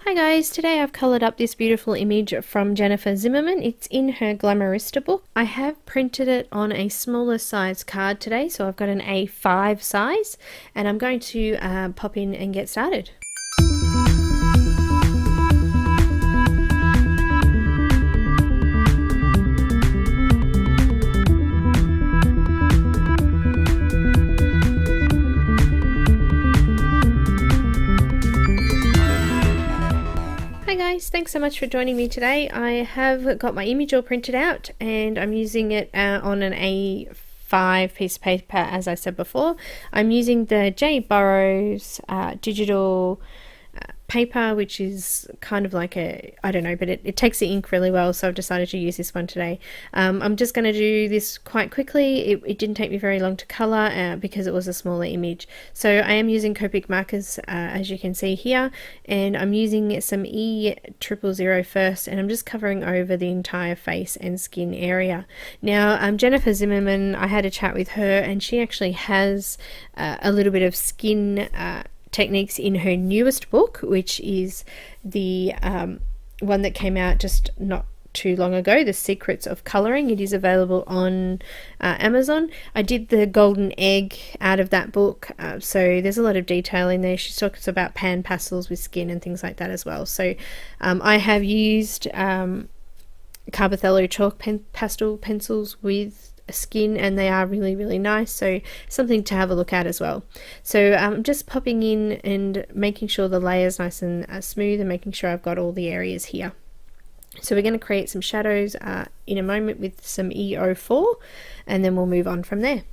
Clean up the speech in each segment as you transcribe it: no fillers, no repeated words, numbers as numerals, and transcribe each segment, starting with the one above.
Hi guys, today I've coloured up this beautiful image from Jennifer Zimmermann. It's in her Glamourista book. I have printed it on a smaller size card today, so I've got an A5 size, and I'm going to pop in and get started. Hi guys, thanks so much for joining me today. I have got my image all printed out and I'm using it on an A5 piece of paper, as I said before. I'm using the J. Burroughs digital paper, which is kind of like I don't know, but it takes the ink really well, so I've decided to use this one today. I'm just going to do this quite quickly. It didn't take me very long to colour because it was a smaller image. So I am using Copic markers, as you can see here, and I'm using some E000 first, and I'm just covering over the entire face and skin area. Now, Jennifer Zimmermann, I had a chat with her, and she actually has a little bit of skin techniques in her newest book, which is the one that came out just not too long ago, The Secrets of Colouring. It is available on Amazon. I did the golden egg out of that book, so there's a lot of detail in there. She talks about pan pastels with skin and things like that as well. So I have used Carbothello chalk pastel pencils with skin, and they are really nice, so something to have a look at as well. So I'm just popping in and making sure the layer's nice and smooth, and making sure I've got all the areas here. So we're going to create some shadows in a moment with some E04, and then we'll move on from there.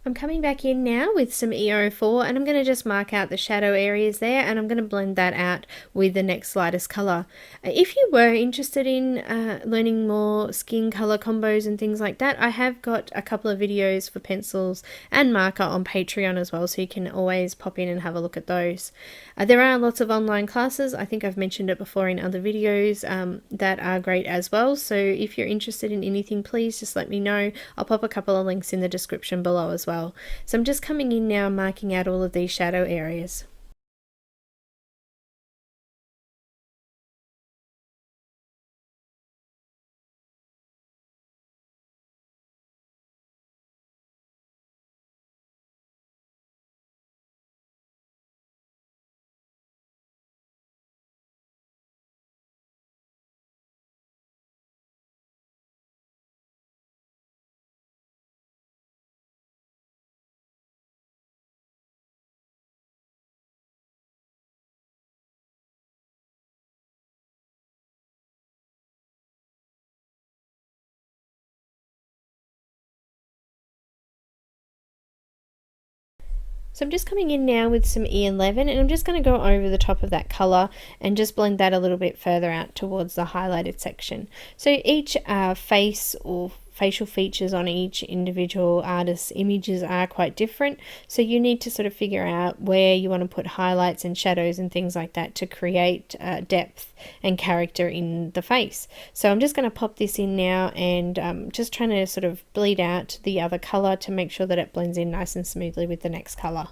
I'm coming back in now with some E04, and I'm going to just mark out the shadow areas there, and I'm going to blend that out with the next lightest colour. If you were interested in learning more skin colour combos and things like that, I have got a couple of videos for pencils and marker on Patreon as well, so you can always pop in and have a look at those. There are lots of online classes, I think I've mentioned it before in other videos, that are great as well, so if you're interested in anything, please just let me know. I'll pop a couple of links in the description below as well. So I'm just coming in now, marking out all of these shadow areas. So I'm just coming in now with some E11, and I'm just going to go over the top of that colour and just blend that a little bit further out towards the highlighted section. So each face or facial features on each individual artist's images are quite different, so you need to sort of figure out where you want to put highlights and shadows and things like that to create depth and character in the face. So I'm just going to pop this in now, and just trying to sort of bleed out the other colour to make sure that it blends in nice and smoothly with the next colour.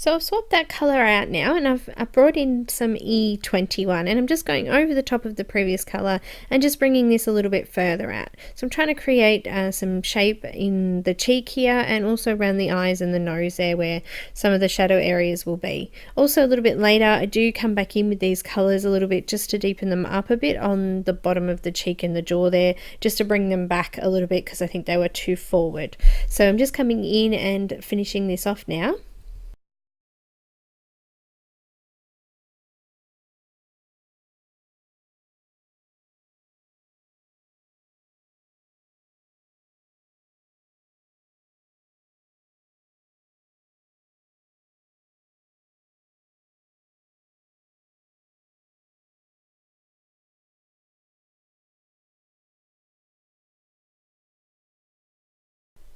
So I've swapped that colour out now, and I've brought in some E21, and I'm just going over the top of the previous colour and just bringing this a little bit further out. So I'm trying to create some shape in the cheek here, and also around the eyes and the nose there where some of the shadow areas will be. Also a little bit later I do come back in with these colours a little bit just to deepen them up a bit on the bottom of the cheek and the jaw there, just to bring them back a little bit because I think they were too forward. So I'm just coming in and finishing this off now.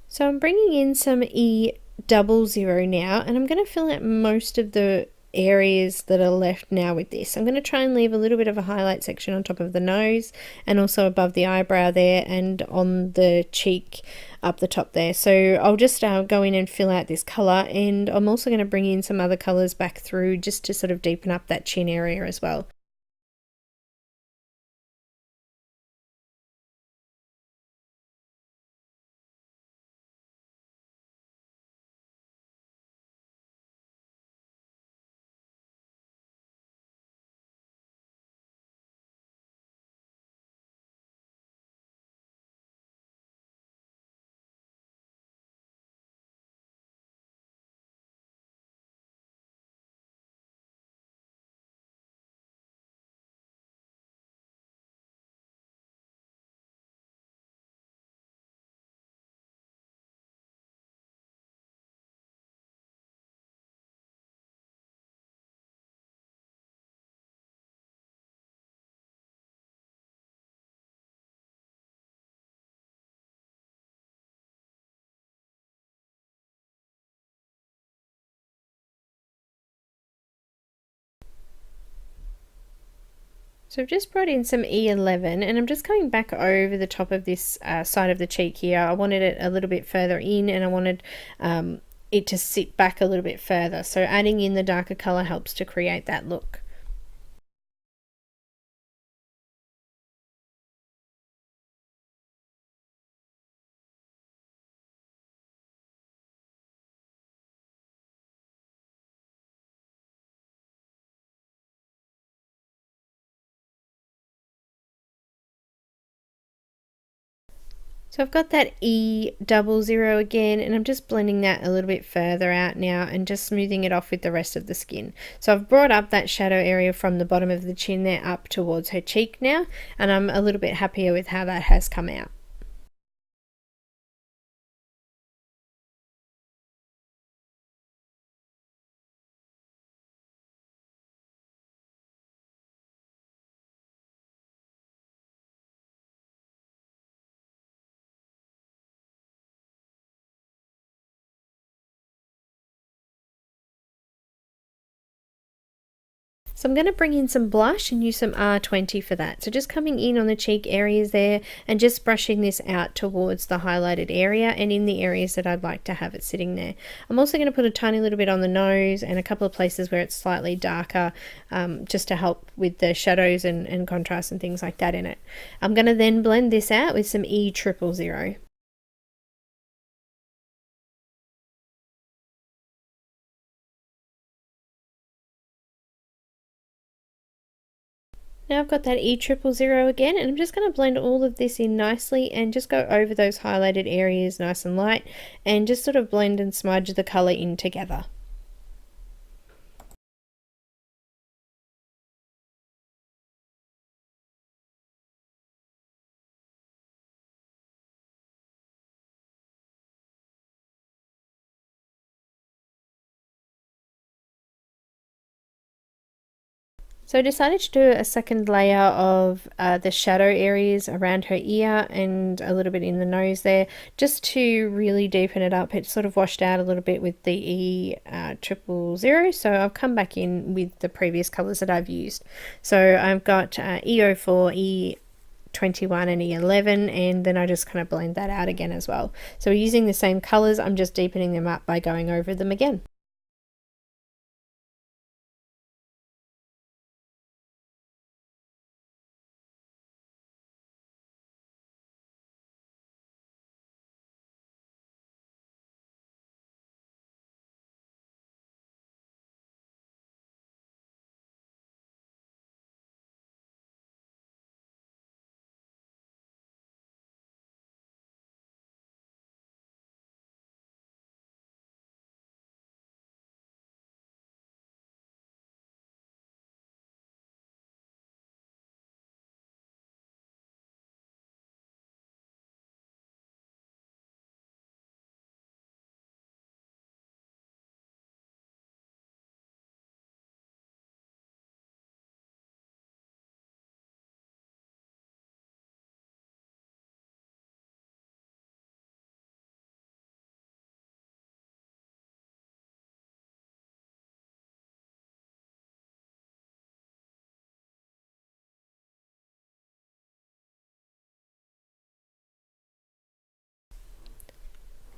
So I'm bringing in some E00 now, and I'm going to fill out most of the areas that are left now with this. I'm going to try and leave a little bit of a highlight section on top of the nose and also above the eyebrow there and on the cheek up the top there. So I'll just go in and fill out this colour, and I'm also going to bring in some other colours back through just to sort of deepen up that chin area as well. So I've just brought in some E11, and I'm just going back over the top of this side of the cheek here. I wanted it a little bit further in, and I wanted it to sit back a little bit further. So adding in the darker colour helps to create that look. So I've got that E00 again, and I'm just blending that a little bit further out now and just smoothing it off with the rest of the skin. So I've brought up that shadow area from the bottom of the chin there up towards her cheek now, and I'm a little bit happier with how that has come out. So I'm going to bring in some blush and use some R20 for that. So just coming in on the cheek areas there and just brushing this out towards the highlighted area and in the areas that I'd like to have it sitting there. I'm also going to put a tiny little bit on the nose and a couple of places where it's slightly darker, just to help with the shadows and contrast and things like that in it. I'm going to then blend this out with some E000. Now I've got that E000 again, and I'm just going to blend all of this in nicely and just go over those highlighted areas nice and light and just sort of blend and smudge the colour in together. So I decided to do a second layer of the shadow areas around her ear and a little bit in the nose there, just to really deepen it up. It sort of washed out a little bit with the E000, so I've come back in with the previous colours that I've used. So I've got E04, E21 and E11, and then I just kind of blend that out again as well. So using the same colours, I'm just deepening them up by going over them again.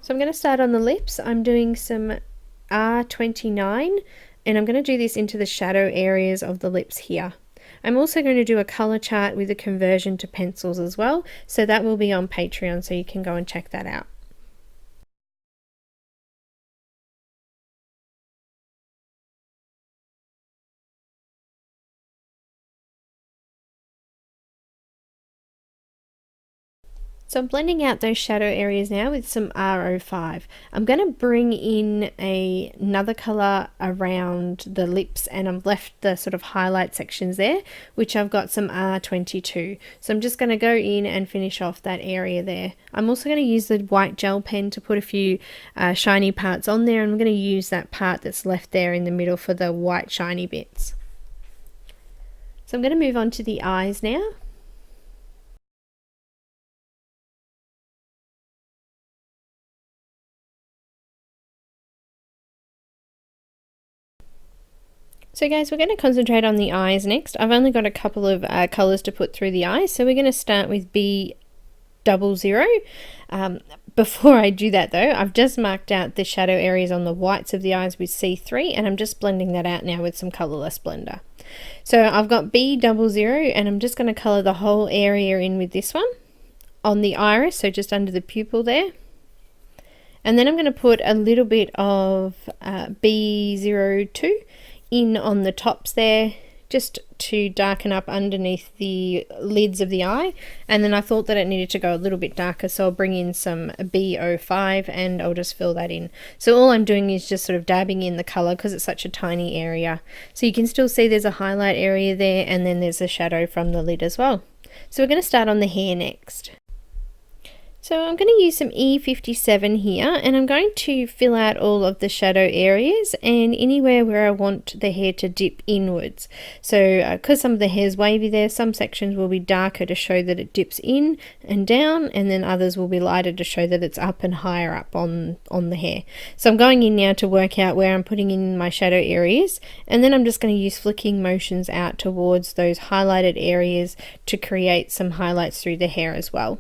So I'm going to start on the lips. I'm doing some R29 and I'm going to do this into the shadow areas of the lips here. I'm also going to do a color chart with a conversion to pencils as well, so that will be on Patreon, so you can go and check that out. So I'm blending out those shadow areas now with some R05. I'm going to bring in another colour around the lips, and I've left the sort of highlight sections there, which I've got some R22. So I'm just going to go in and finish off that area there. I'm also going to use the white gel pen to put a few shiny parts on there, and I'm going to use that part that's left there in the middle for the white shiny bits. So I'm going to move on to the eyes now. So guys, we're going to concentrate on the eyes next. I've only got a couple of colours to put through the eyes, so we're going to start with B00. Before I do that though, I've just marked out the shadow areas on the whites of the eyes with C3, and I'm just blending that out now with some colourless blender. So I've got B00, and I'm just going to colour the whole area in with this one on the iris, so just under the pupil there. And then I'm going to put a little bit of B02 in on the tops there, just to darken up underneath the lids of the eye. And then I thought that it needed to go a little bit darker, so I'll bring in some B05 and I'll just fill that in. So all I'm doing is just sort of dabbing in the color because it's such a tiny area. So you can still see there's a highlight area there, and then there's a shadow from the lid as well. So we're going to start on the hair next. So I'm going to use some E57 here, and I'm going to fill out all of the shadow areas and anywhere where I want the hair to dip inwards. So because some of the hair is wavy there, some sections will be darker to show that it dips in and down, and then others will be lighter to show that it's up and higher up on the hair. So I'm going in now to work out where I'm putting in my shadow areas, and then I'm just going to use flicking motions out towards those highlighted areas to create some highlights through the hair as well.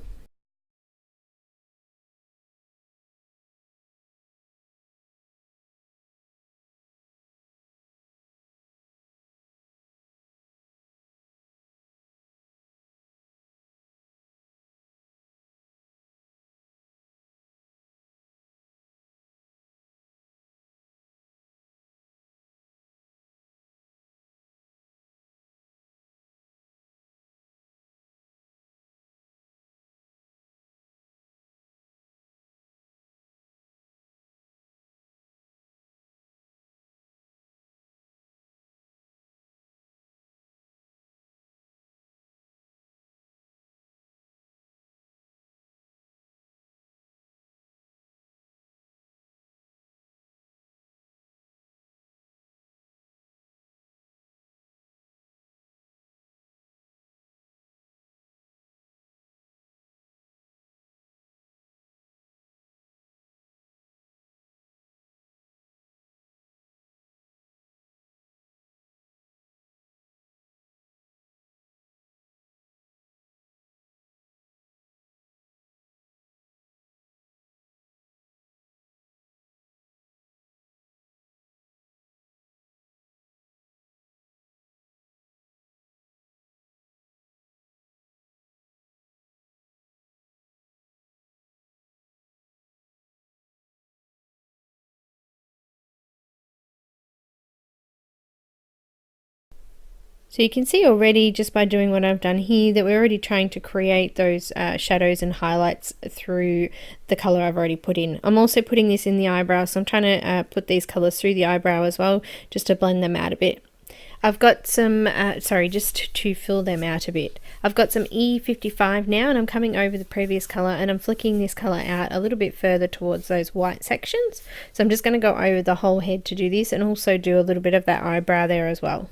So you can see already just by doing what I've done here that we're already trying to create those shadows and highlights through the color I've already put in. I'm also putting this in the eyebrow, so I'm trying to put these colors through the eyebrow as well, just to blend them out a bit. I've got some, just to fill them out a bit. I've got some E55 now, and I'm coming over the previous color and I'm flicking this color out a little bit further towards those white sections. So I'm just going to go over the whole head to do this, and also do a little bit of that eyebrow there as well.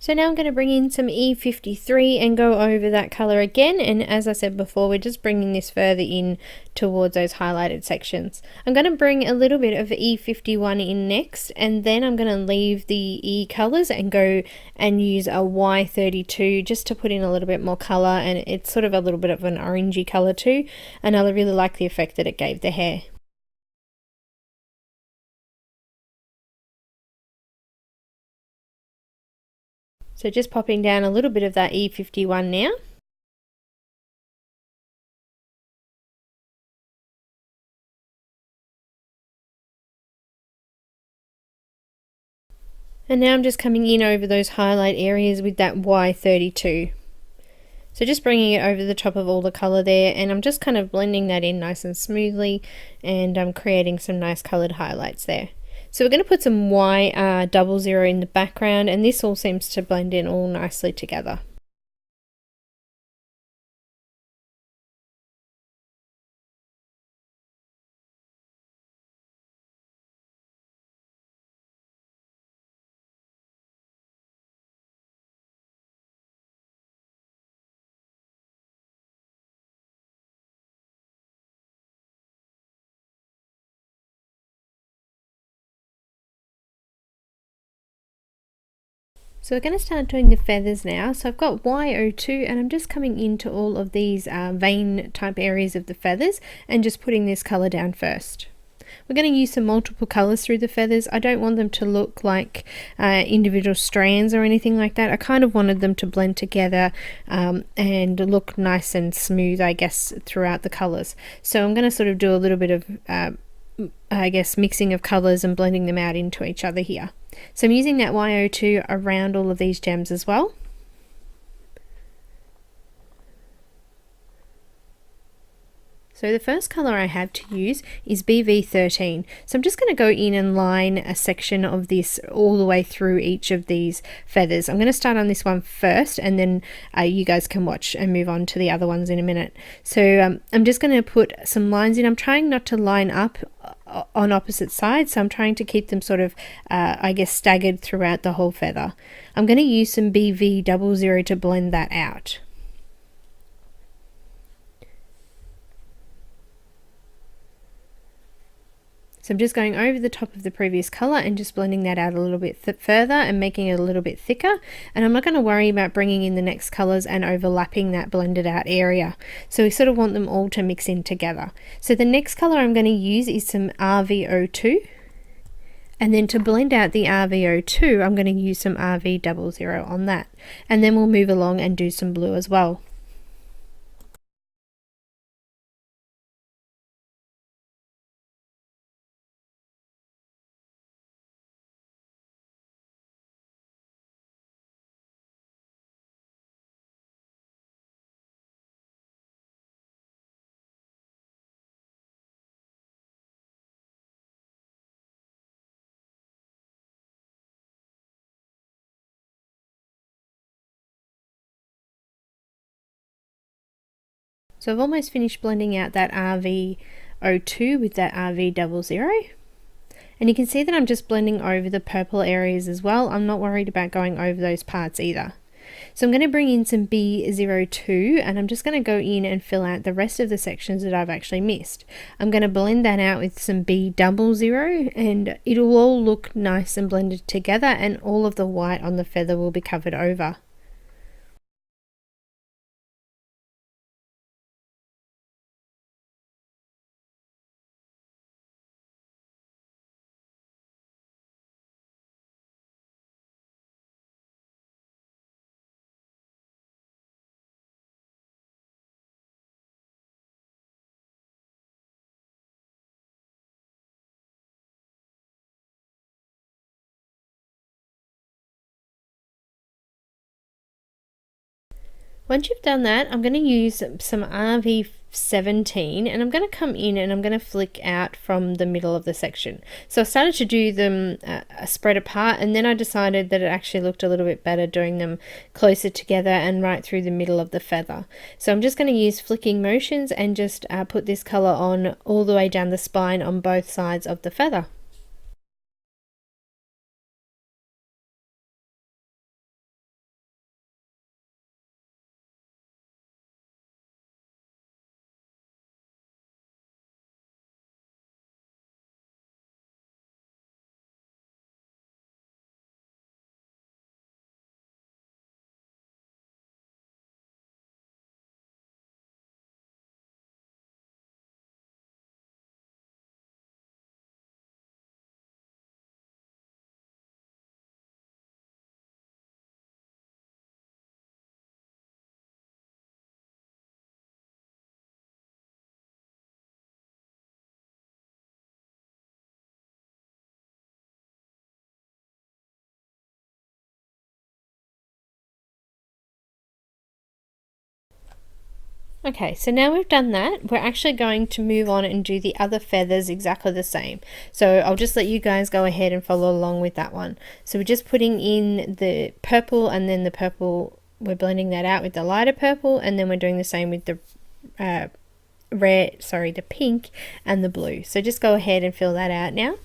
So now I'm going to bring in some E53 and go over that colour again, and as I said before, we're just bringing this further in towards those highlighted sections. I'm going to bring a little bit of E51 in next, and then I'm going to leave the E colours and go and use a Y32 just to put in a little bit more colour, and it's sort of a little bit of an orangey colour too, and I really like the effect that it gave the hair. So just popping down a little bit of that E51 now. And now I'm just coming in over those highlight areas with that Y32. So just bringing it over the top of all the colour there, and I'm just kind of blending that in nice and smoothly, and I'm creating some nice coloured highlights there. So we're going to put some Y00 in the background, and this all seems to blend in all nicely together. So we're going to start doing the feathers now. So I've got Y02, and I'm just coming into all of these vein type areas of the feathers and just putting this colour down first. We're going to use some multiple colours through the feathers. I don't want them to look like individual strands or anything like that. I kind of wanted them to blend together and look nice and smooth, I guess, throughout the colours. So I'm going to sort of do a little bit of I guess mixing of colours and blending them out into each other here. So I'm using that Y02 around all of these gems as well. So the first colour I have to use is BV13. So I'm just going to go in and line a section of this all the way through each of these feathers. I'm going to start on this one first, and then you guys can watch and move on to the other ones in a minute. So I'm just going to put some lines in. I'm trying not to line up on opposite sides, so I'm trying to keep them sort of I guess staggered throughout the whole feather. I'm going to use some BV00 to blend that out. So I'm just going over the top of the previous colour and just blending that out a little bit further and making it a little bit thicker. And I'm not going to worry about bringing in the next colours and overlapping that blended out area. So we sort of want them all to mix in together. So the next colour I'm going to use is some RV02. And then to blend out the RV02, I'm going to use some RV00 on that. And then we'll move along and do some blue as well. So I've almost finished blending out that RV02 with that RV00. And you can see that I'm just blending over the purple areas as well. I'm not worried about going over those parts either. So I'm going to bring in some B02, and I'm just going to go in and fill out the rest of the sections that I've actually missed. I'm going to blend that out with some B00, and it'll all look nice and blended together, and all of the white on the feather will be covered over. Once you've done that, I'm going to use some RV17, and I'm going to come in and I'm going to flick out from the middle of the section. So I started to do them spread apart, and then I decided that it actually looked a little bit better doing them closer together and right through the middle of the feather. So I'm just going to use flicking motions and just put this colour on all the way down the spine on both sides of the feather. Okay, so now we've done that, we're actually going to move on and do the other feathers exactly the same. So I'll just let you guys go ahead and follow along with that one. So we're just putting in the purple, and then the purple, we're blending that out with the lighter purple, and then we're doing the same with the the pink and the blue. So just go ahead and fill that out now.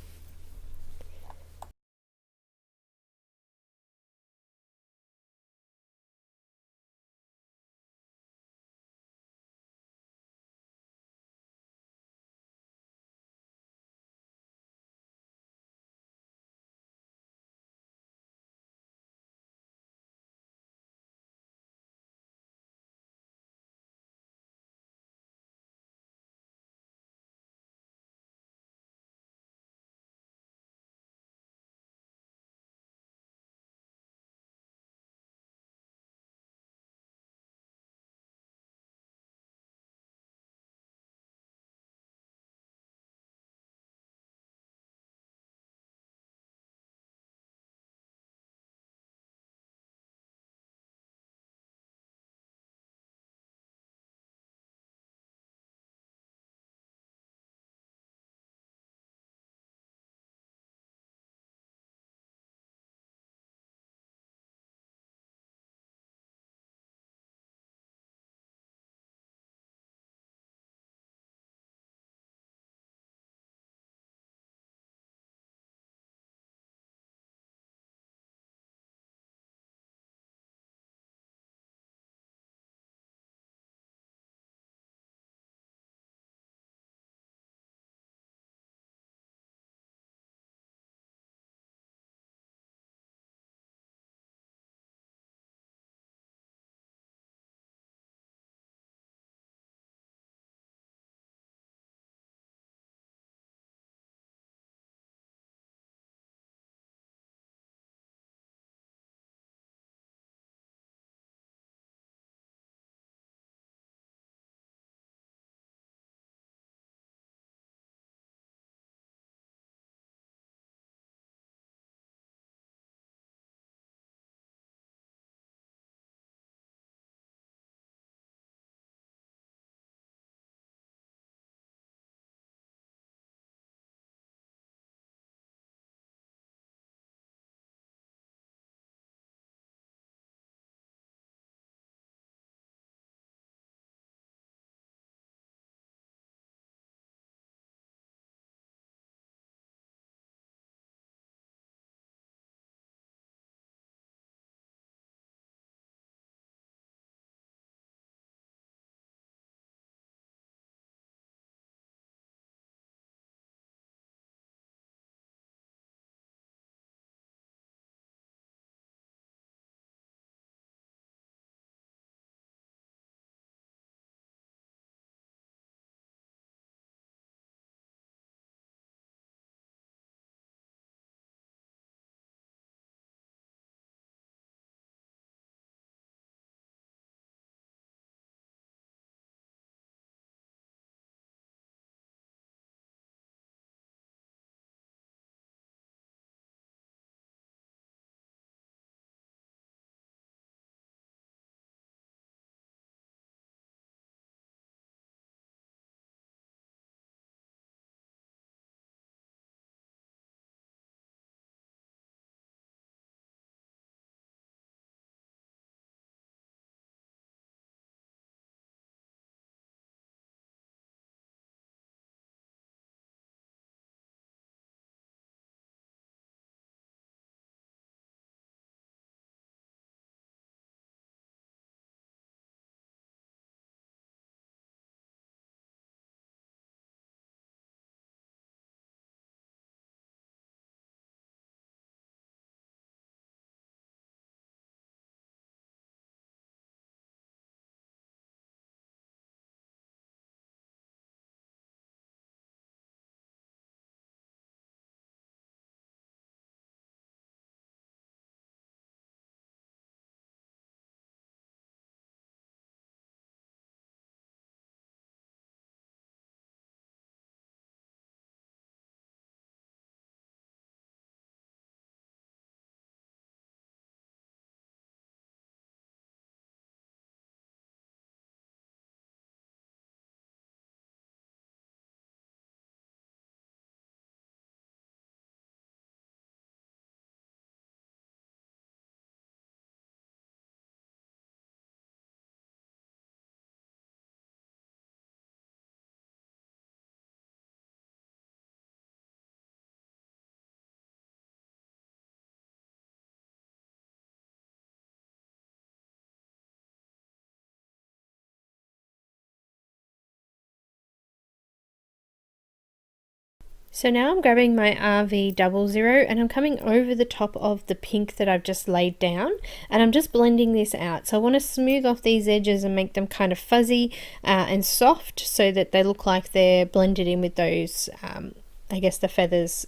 So now I'm grabbing my RV00 and I'm coming over the top of the pink that I've just laid down, and I'm just blending this out. So I want to smooth off these edges and make them kind of fuzzy and soft so that they look like they're blended in with those, I guess, the feathers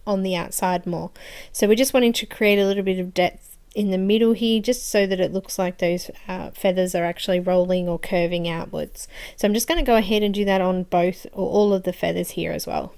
on the outside more. So we're just wanting to create a little bit of depth in the middle here, just so that it looks like those feathers are actually rolling or curving outwards. So I'm just going to go ahead and do that on both or all of the feathers here as well.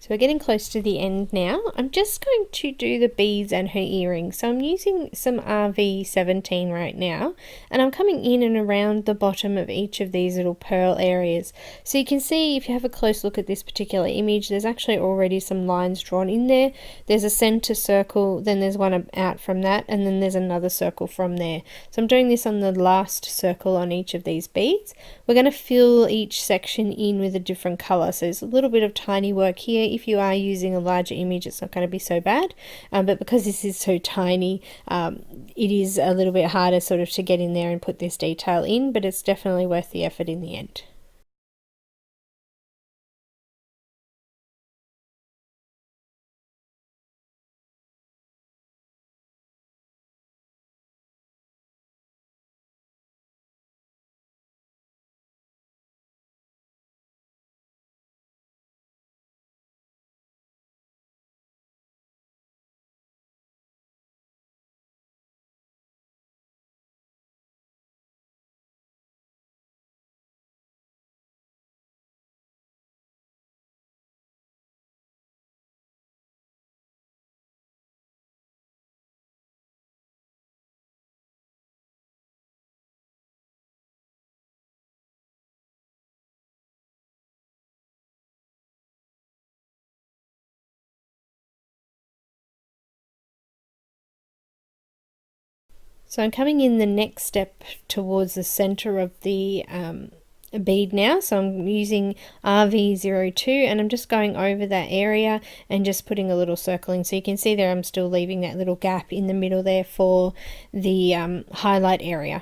So we're getting close to the end now. I'm just going to do the beads and her earrings. So I'm using some RV17 right now, and I'm coming in and around the bottom of each of these little pearl areas. So you can see, if you have a close look at this particular image, there's actually already some lines drawn in there. There's a center circle, then there's one out from that, and then there's another circle from there. So I'm doing this on the last circle on each of these beads. We're going to fill each section in with a different color. So there's a little bit of tiny work here. If you are using a larger image, it's not going to be so bad, but because this is so tiny, it is a little bit harder sort of to get in there and put this detail in, but it's definitely worth the effort in the end. So I'm coming in the next step towards the center of the bead now. So I'm using RV02 and I'm just going over that area and just putting a little circling. So you can see there I'm still leaving that little gap in the middle there for the highlight area.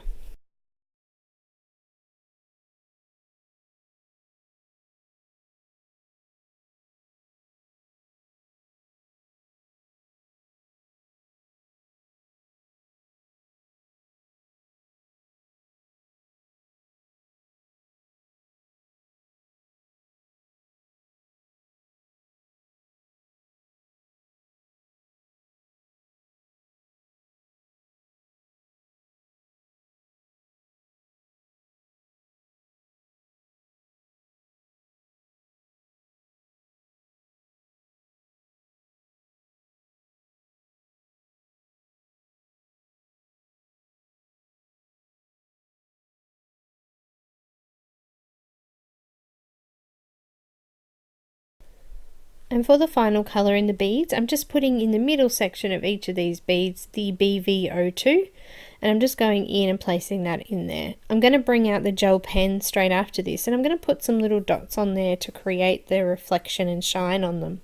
And for the final color in the beads, I'm just putting in the middle section of each of these beads the BV02, and I'm just going in and placing that in there. I'm going to bring out the gel pen straight after this, and I'm going to put some little dots on there to create the reflection and shine on them.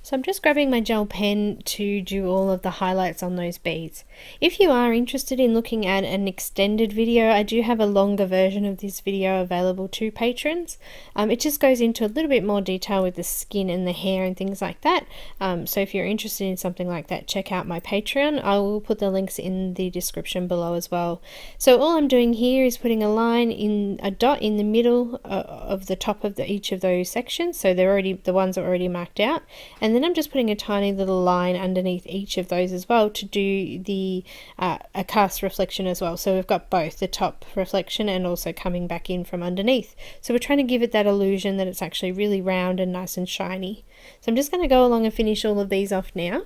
So I'm just grabbing my gel pen to do all of the highlights on those beads. If you are interested in looking at an extended video, I do have a longer version of this video available to patrons. It just goes into a little bit more detail with the skin and the hair and things like that. So if you're interested in something like that, check out my Patreon. I will put the links in the description below as well. So all I'm doing here is putting a line in a dot in the middle of the top of each of those sections. So they're already, the ones are already marked out. And then I'm just putting a tiny little line underneath each of those as well to do the a cast reflection as well. So we've got both the top reflection and also coming back in from underneath. So we're trying to give it that illusion that it's actually really round and nice and shiny. So I'm just going to go along and finish all of these off now.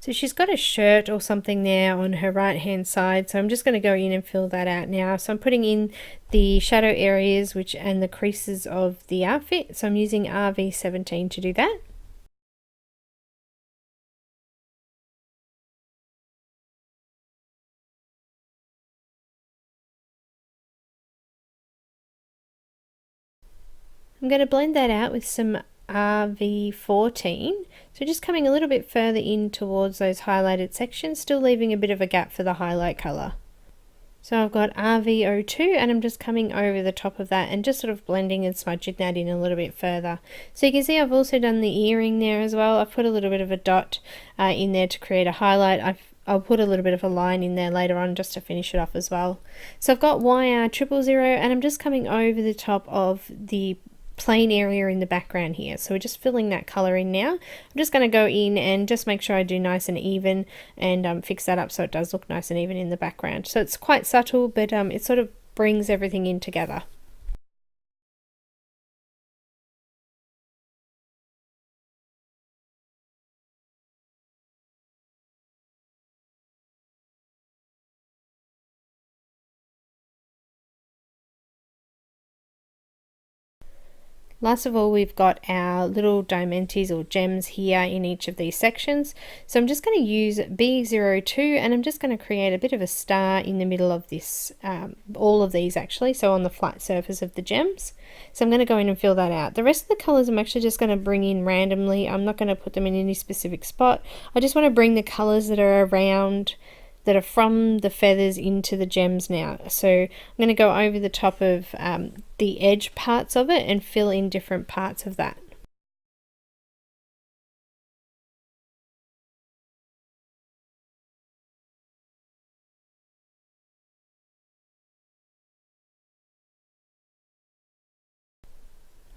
So she's got a shirt or something there on her right hand side, so I'm just going to go in and fill that out now. So I'm putting in the shadow areas and the creases of the outfit, so I'm using RV17 to do that. I'm going to blend that out with some RV14, so just coming a little bit further in towards those highlighted sections, still leaving a bit of a gap for the highlight colour. So I've got RV02 and I'm just coming over the top of that and just sort of blending and smudging that in a little bit further. So you can see I've also done the earring there as well. I've put a little bit of a dot in there to create a highlight. I'll put a little bit of a line in there later on just to finish it off as well. So I've got YR000 and I'm just coming over the top of the plain area in the background here, so we're just filling that color in now. I'm just going to go in and just make sure I do nice and even and fix that up so it does look nice and even in the background. So it's quite subtle, but it sort of brings everything in together. Last of all, we've got our little diamantes or gems here in each of these sections. So I'm just going to use B02 and I'm just going to create a bit of a star in the middle of this, all of these actually, so on the flat surface of the gems. So I'm going to go in and fill that out. The rest of the colors I'm actually just going to bring in randomly. I'm not going to put them in any specific spot. I just want to bring the colors that are around, that are from the feathers into the gems now. So I'm going to go over the top of the edge parts of it and fill in different parts of that.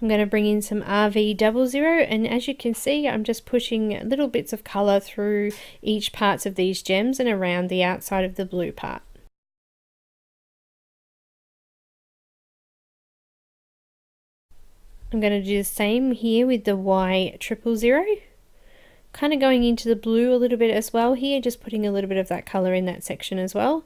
I'm going to bring in some RV00 and as you can see I'm just pushing little bits of colour through each parts of these gems and around the outside of the blue part. I'm going to do the same here with the Y000. Kind of going into the blue a little bit as well here, just putting a little bit of that colour in that section as well.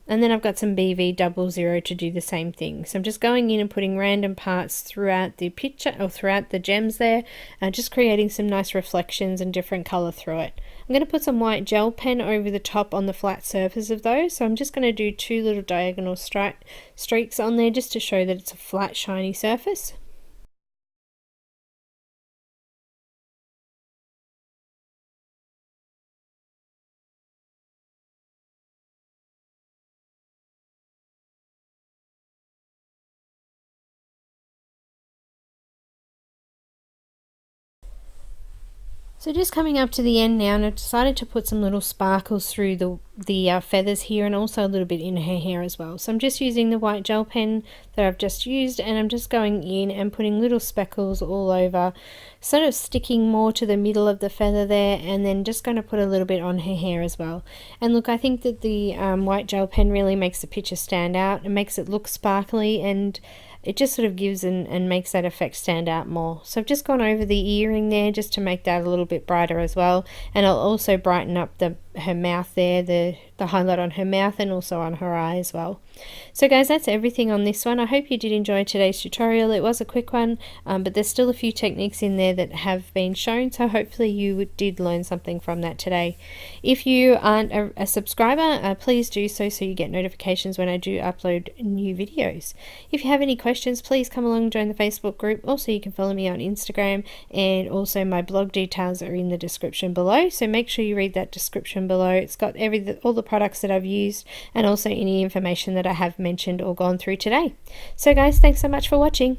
And then I've got some BV00 to do the same thing. So I'm just going in and putting random parts throughout the picture or throughout the gems there, just creating some nice reflections and different colour through it. I'm going to put some white gel pen over the top on the flat surface of those. So I'm just going to do two little diagonal streaks on there just to show that it's a flat shiny surface. So just coming up to the end now, and I've decided to put some little sparkles through the feathers here, and also a little bit in her hair as well. So I'm just using the white gel pen that I've just used, and I'm just going in and putting little speckles all over, sort of sticking more to the middle of the feather there, and then just going to put a little bit on her hair as well. And look, I think that the white gel pen really makes the picture stand out. It makes it look sparkly, and it just sort of gives and makes that effect stand out more. So I've just gone over the earring there just to make that a little bit brighter as well, and I'll also brighten up her mouth there, the highlight on her mouth and also on her eye as well. So guys, that's everything on this one. I hope you did enjoy today's tutorial. It was a quick one, but there's still a few techniques in there that have been shown, so hopefully you did learn something from that today. If you aren't a subscriber, please do so you get notifications when I do upload new videos. If you have any questions, please come along and join the Facebook group. Also, you can follow me on Instagram, and also my blog details are in the description below, so make sure you read that description below. It's got all the products that I've used, and also any information that I have mentioned or gone through today. So guys, thanks so much for watching.